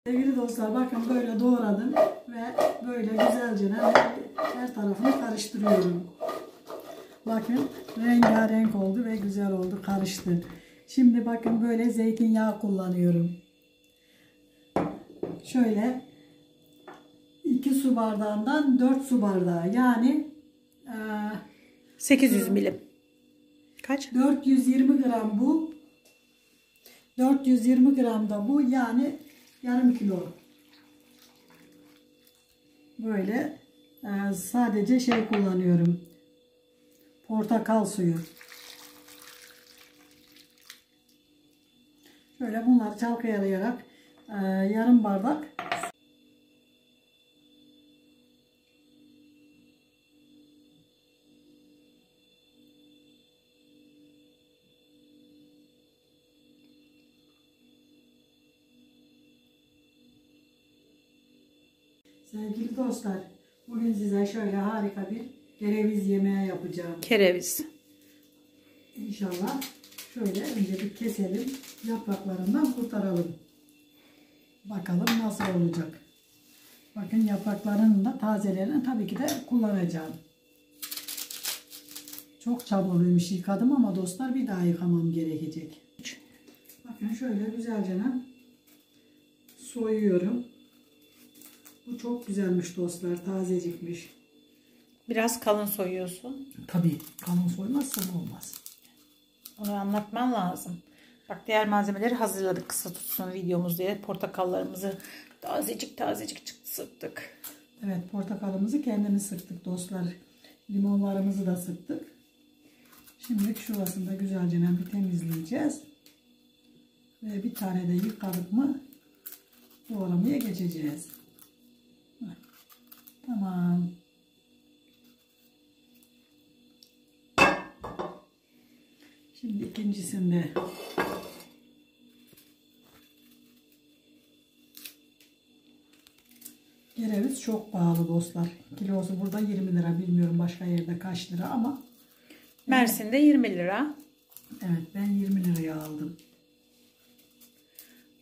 Sevgili dostlar, bakın böyle doğradım ve böyle güzelce her tarafını karıştırıyorum. Bakın rengarenk oldu ve güzel oldu, karıştı. Şimdi bakın böyle zeytinyağı kullanıyorum. Şöyle 2 su bardağından 4 su bardağı, yani 800 milim. Kaç? 420 gram bu. 420 gram da bu, yani yarım kilo. Böyle sadece şey kullanıyorum. Portakal suyu. Şöyle bunları çalkalayarak yarım bardak. Sevgili dostlar, bugün size şöyle harika bir kereviz yemeği yapacağım. Kereviz. İnşallah şöyle önce bir keselim, yapraklarından kurtaralım. Bakalım nasıl olacak. Bakın yapraklarının da tazelerini tabii ki de kullanacağım. Çok çabalıymış, yıkadım ama dostlar bir daha yıkamam gerekecek. Bakın şöyle güzelce soyuyorum. Bu çok güzelmiş dostlar, tazecikmiş. Biraz kalın soyuyorsun. Tabii kalın soymazsan olmaz. Onu anlatman lazım. Bak, diğer malzemeleri hazırladık kısa tutsun videomuz diye. Portakallarımızı tazecik sıktık. Evet, portakalımızı kendimiz sıktık dostlar. Limonlarımızı da sıktık. Şimdi şurasını da güzelce bir temizleyeceğiz. Ve bir tane de yıkadık mı doğramaya geçeceğiz. Tamam. Şimdi ikincisinde kereviz çok pahalı dostlar. Kilosu burada 20 lira. Bilmiyorum başka yerde kaç lira ama. Mersin'de 20 lira. Evet, ben 20 liraya aldım.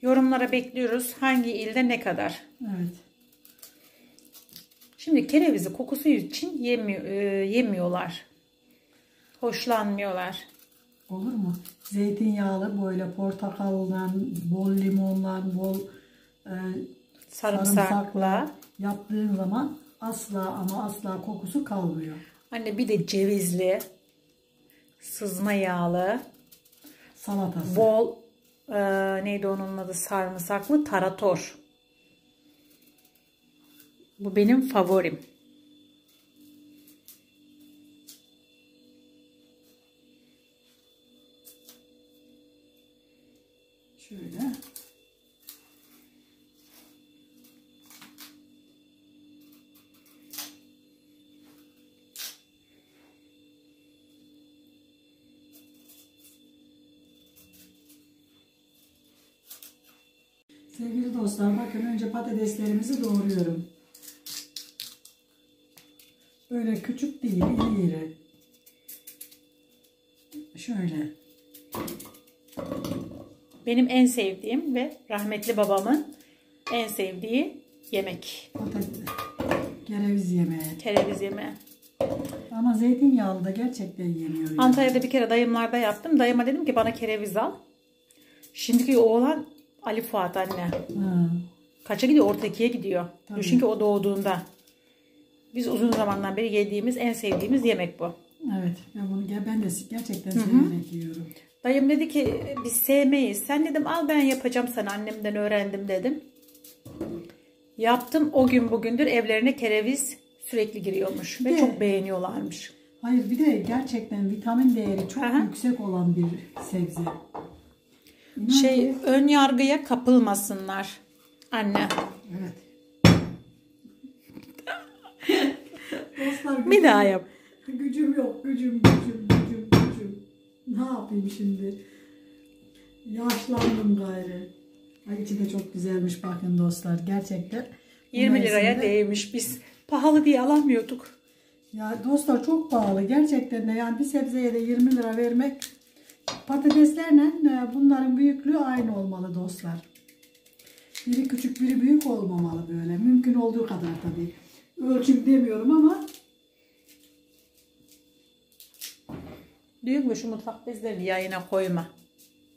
Yorumlara bekliyoruz. Hangi ilde ne kadar? Evet. Şimdi kerevizi kokusu için yemiyorlar. Hoşlanmıyorlar. Olur mu? Zeytinyağlı, böyle portakaldan, bol limondan, bol sarımsakla yaptığın zaman asla ama asla kokusu kalmıyor. Anne, bir de cevizli, sızma yağlı, Salatası. bol neydi onun adı, sarımsaklı tarator. Bu benim favorim. Şöyle. Sevgili dostlar, bakın önce patateslerimizi doğruyorum. Böyle küçük değil, iri. Şöyle. Benim en sevdiğim ve rahmetli babamın en sevdiği yemek. Patates. Kereviz yemeği. Kereviz yemeği. Ama zeytinyağlı da gerçekten yeniyor. Yani. Antalya'da bir kere dayımlarda yaptım. Dayıma dedim ki bana kereviz al. Şimdiki oğlan Ali Fuat anne. Ha. Kaça gidiyor? Orta 2'ye gidiyor. Tabii. Düşün ki o doğduğunda. Biz uzun zamandan beri yediğimiz, en sevdiğimiz yemek bu. Evet. Ben de gerçekten severek yiyorum. Dayım dedi ki biz sevmeyiz. Sen dedim al, ben yapacağım sana, annemden öğrendim dedim. Yaptım, o gün bugündür evlerine kereviz sürekli giriyormuş. Ve çok beğeniyorlarmış. Hayır, bir de gerçekten vitamin değeri çok yüksek olan bir sebze. Ön yargıya kapılmasınlar anne. Evet. Dostlar, Bir daha yap. Gücüm yok. Gücüm. Ne yapayım şimdi? Yaşlandım gayrı. Ay, içi de çok güzelmiş bakın dostlar. Gerçekten. 20 liraya değmiş. Biz pahalı diye alamıyorduk. Ya dostlar, çok pahalı. Gerçekten de yani bir sebzeye de 20 lira vermek, patateslerle bunların büyüklüğü aynı olmalı dostlar. Biri küçük biri büyük olmamalı böyle. Mümkün olduğu kadar tabii. Ölçüm demiyorum ama. Diyor mu şu mutfak bezlerini yayına koyma.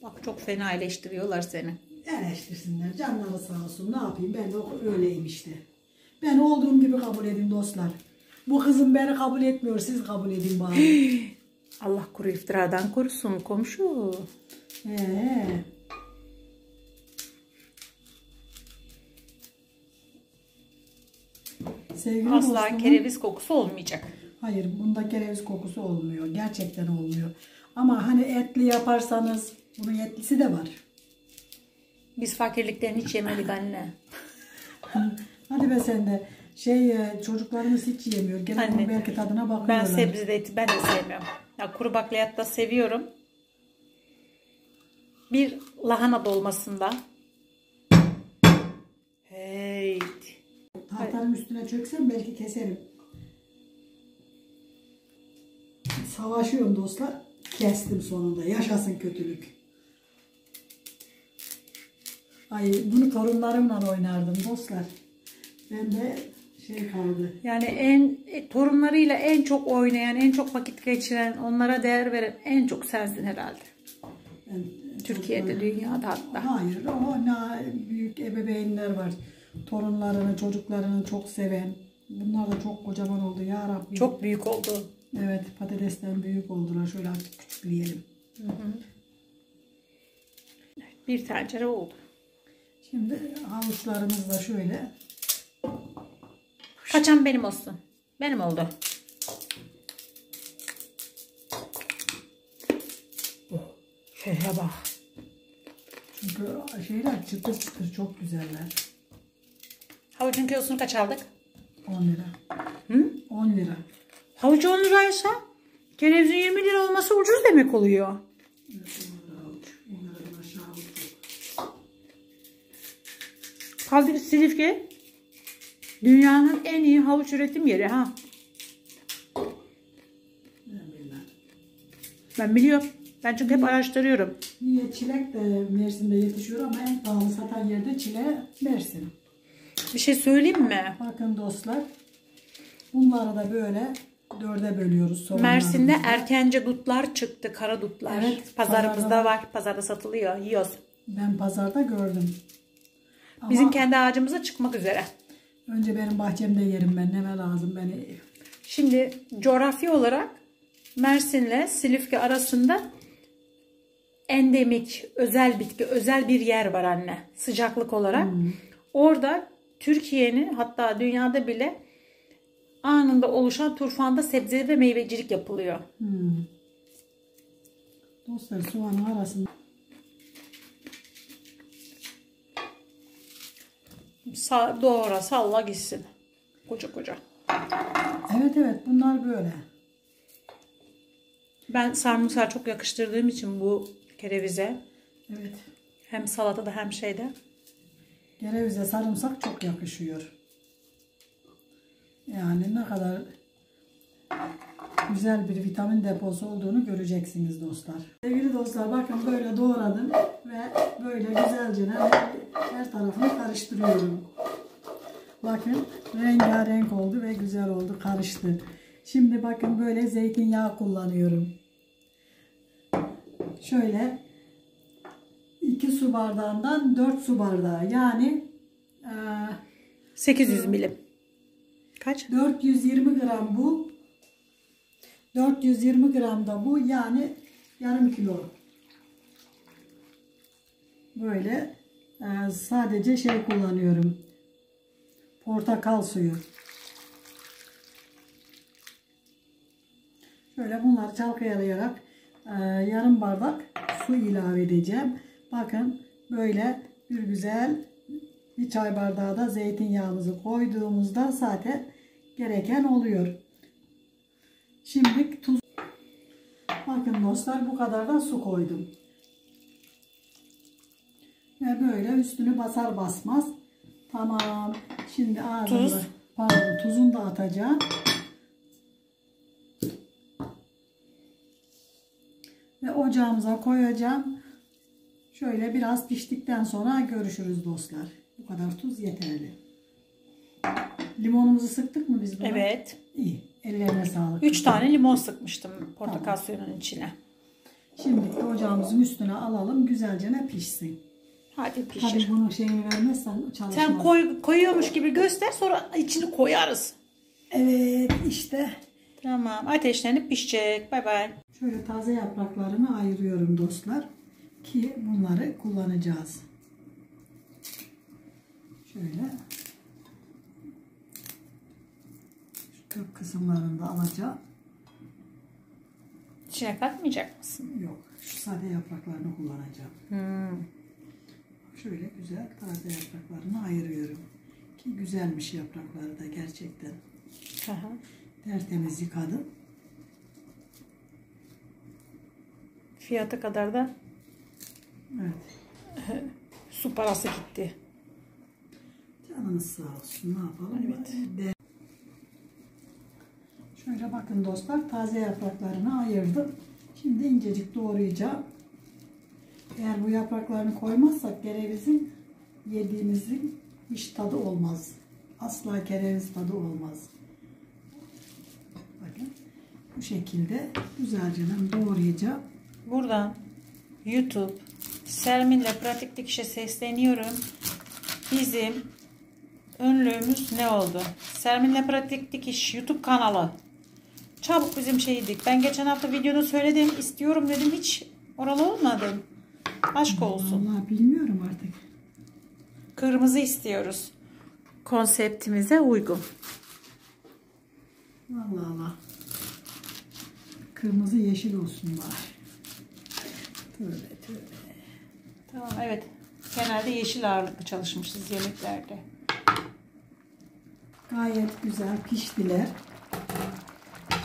Bak çok fena eleştiriyorlar seni. Eleştirsinler. Canları sağ olsun. Ne yapayım? Ben de öyleyim işte. Ben olduğum gibi kabul edin dostlar. Bu kızım beni kabul etmiyor. Siz kabul edin bari. Allah kuru iftiradan korusun komşu. Sevgili Asla dostum, kereviz kokusu olmayacak. hayır, bunda kereviz kokusu olmuyor. Gerçekten olmuyor. Ama hani etli yaparsanız bunun etlisi de var. Biz fakirlikten hiç yemedik anne. Hadi be sen de çocuklarımız hiç yemiyor. Gene Anne, bunun belki tadına Ben bakıyorlar. sebze de eti ben de sevmiyorum. Ya kuru bakliyat da seviyorum. Bir lahana dolmasında. Hey. Tahtanın üstüne çöksem belki keserim. Savaşıyorum dostlar. Kestim sonunda. Yaşasın kötülük. Ay bunu torunlarımla oynardım dostlar. Ben de kaldı. Yani torunlarıyla en çok oynayan, en çok vakit geçiren, onlara değer veren en çok sensin herhalde. Ben, Türkiye'de, dünyada hatta. Hayır, büyük ebeveynler var. Torunlarını, çocuklarını çok seven. Bunlar da çok kocaman oldu ya Rabbi. Çok büyük oldu. Evet, patatesten büyük oldular. Şöyle artık küçükleyelim. Bir tencere oldu. Şimdi havuçlarımız da şöyle. Kaçan benim olsun. Benim oldu. Şeye bak. Çünkü şeyler çıtır çıtır çok güzeller. Havucun kilosunu kaç aldık? 10 lira. Hı? 10 lira. Havuç 10 liraysa kerevizin 20 lira olması ucuz demek oluyor. Evet, 10 lira havuç. 10 liradan aşağı havuç yok. Kaldı ki Silifke dünyanın en iyi havuç üretim yeri ha. Ben biliyorum. Ben çünkü hep araştırıyorum. Niye çilek de Mersin'de yetişiyor ama en pahalı satan yerde çileği Mersin. Bir şey söyleyeyim mi? Bakın dostlar. Bunları da böyle 4'e bölüyoruz. Mersin'de erkence dutlar çıktı. Kara dutlar. Evet, Pazarımızda pazarda var. Pazarda satılıyor. Yiyoruz. Ben pazarda gördüm. Ama Bizim kendi ağacımıza çıkmak üzere. önce benim bahçemde yerim ben. Neme lazım beni. Şimdi coğrafi olarak Mersin'le Silifke arasında endemik, özel bitki, özel bir yer var anne. Sıcaklık olarak. Orada Türkiye'nin hatta dünyada bile anında oluşan turfanda sebze ve meyvecilik yapılıyor. Dostlar soğanın arasında. Doğra, salla gitsin. Koca koca. Evet bunlar böyle. Ben sarımsağı çok yakıştırdığım için bu kerevize. Evet. Hem salatada hem şeyde. Kerevize sarımsak çok yakışıyor. Yani ne kadar güzel bir vitamin deposu olduğunu göreceksiniz dostlar. Sevgili dostlar bakın böyle doğradım ve böyle güzelce her tarafını karıştırıyorum. Bakın rengarenk oldu ve güzel oldu, karıştı. Şimdi bakın böyle zeytinyağı kullanıyorum. Şöyle 2 su bardağından 4 su bardağı yani 800 milim. Kaç? 420 gram bu. 420 gram da bu yani yarım kilo. Böyle sadece kullanıyorum. Portakal suyu. Şöyle bunları çalkalayarak yarım bardak su ilave edeceğim. Bakın böyle bir güzel bir çay bardağı da zeytinyağımızı koyduğumuzda zaten gereken oluyor. Şimdi tuz. Bakın dostlar bu kadar da su koydum. Ve böyle üstünü basar basmaz. Tamam. Şimdi ağzımda tuzunu da atacağım. Ve ocağımıza koyacağım. Şöyle biraz piştikten sonra görüşürüz dostlar. Bu kadar tuz yeterli. Limonumuzu sıktık mı biz buna? Evet. İyi. Ellerine sağlık. 3 tane limon sıkmıştım portakal suyunun içine. Şimdi ocağımızın üstüne alalım. Güzelce ne pişsin. Hadi pişir. Tabii bunun şeyini vermezsen çalışmaz. Sen koyuyormuş gibi göster, sonra içini koyarız. Evet işte. Tamam, ateşlenip pişecek. Bay bay. Şöyle taze yapraklarını ayırıyorum dostlar. Ki bunları kullanacağız. Şöyle. Şu kök kısımlarını da alacağım. İçine katmayacak mısın? Yok. Şu sade yapraklarını kullanacağım. Şöyle güzel taze yapraklarını ayırıyorum. Ki güzelmiş yaprakları da gerçekten. Aha. Tertemiz yıkadım. Fiyatı kadar da Evet. su parası gitti. Canımız sağ olsun. Ne yapalım? Evet. Şöyle bakın dostlar, taze yapraklarını ayırdım. Şimdi incecik doğrayacağım. Eğer bu yapraklarını koymazsak kerevizin yediğimizin hiç tadı olmaz. Asla kereviz tadı olmaz. Bakın bu şekilde güzelce doğrayacağım. Buradan YouTube Sermin'le Pratik Dikiş'e sesleniyorum. Bizim ünlüğümüz ne oldu? Sermin'le Pratik Dikiş YouTube kanalı. Çabuk bizim şeydik. Ben geçen hafta videoda söyledim. İstiyorum dedim. Hiç oralı olmadım. Aşk olsun. Vallahi bilmiyorum artık. Kırmızı istiyoruz. Konseptimize uygun. Vallahi Allah. Kırmızı yeşil olsun bari. Tövbe tövbe. Tamam, evet. Genelde yeşil ağırlıklı çalışmışız yemeklerde. Gayet güzel piştiler.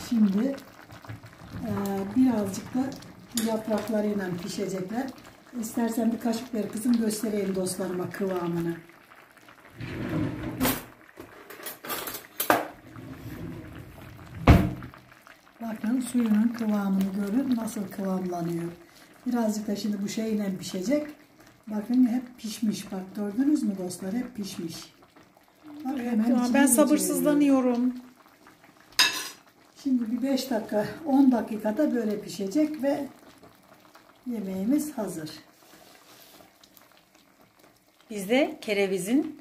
Şimdi birazcık da yapraklarıyla pişecekler. İstersen bir kaşık ver kızım, göstereyim dostlarıma kıvamını. Bakın suyunun kıvamını görün, nasıl kıvamlanıyor. Birazcık da şimdi bu şeyle pişecek. Bakın hep pişmiş. Bak gördünüz mü dostlar, hep pişmiş. Bak, hemen Tamam, ben sabırsızlanıyorum. Şimdi bir 5 dakika 10 dakikada böyle pişecek ve yemeğimiz hazır. Bizde kerevizin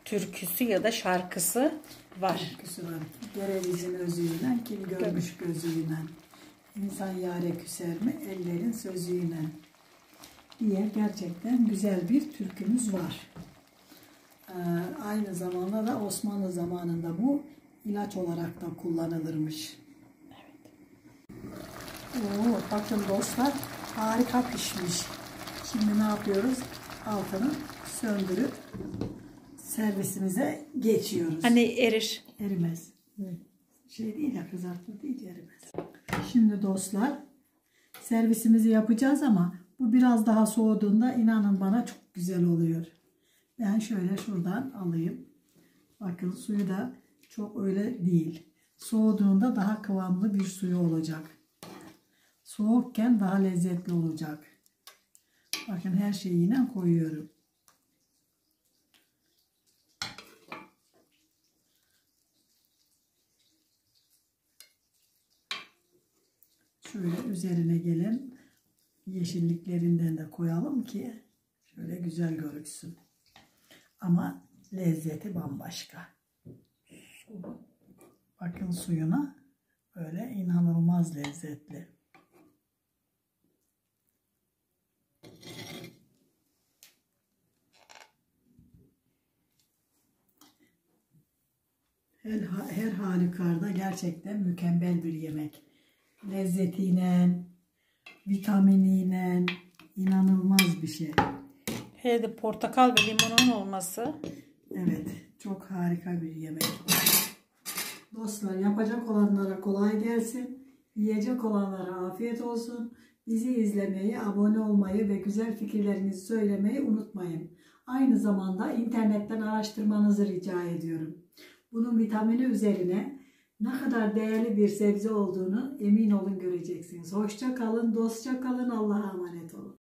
türküsü ya da şarkısı var. Türküsü var. Kerevizin özüyle, kim görmüş gözüyle. İnsan yâre küser mi ellerin sözüyle diye gerçekten güzel bir türkümüz var. Aynı zamanda da Osmanlı zamanında bu ilaç olarak da kullanılırmış. Oo, bakın dostlar, harika pişmiş. Şimdi ne yapıyoruz? Altını söndürüp servisimize geçiyoruz. Hani erir. Erimez. Şey değil ya, kızartma değil, erimez. Şimdi dostlar, servisimizi yapacağız ama bu biraz daha soğuduğunda inanın bana çok güzel oluyor. Ben şöyle şuradan alayım. Bakın suyu da çok öyle değil. Soğuduğunda daha kıvamlı bir suyu olacak. Soğukken daha lezzetli olacak. Bakın her şeyi yine koyuyorum. Şöyle üzerine gelen yeşilliklerinden de koyalım ki şöyle güzel görünsün. Ama lezzeti bambaşka. Bakın suyuna, böyle inanılmaz lezzetli. Her halükarda gerçekten mükemmel bir yemek. Lezzetiyle, vitaminiyle inanılmaz bir şey. Hele de portakal ve limonun olması. Evet, çok harika bir yemek. Dostlar, yapacak olanlara kolay gelsin. Yiyecek olanlara afiyet olsun. Bizi izlemeyi, abone olmayı ve güzel fikirlerinizi söylemeyi unutmayın. Aynı zamanda internetten araştırmanızı rica ediyorum. Bunun vitamini üzerine ne kadar değerli bir sebze olduğunu emin olun göreceksiniz. Hoşça kalın, dostça kalın, Allah'a emanet olun.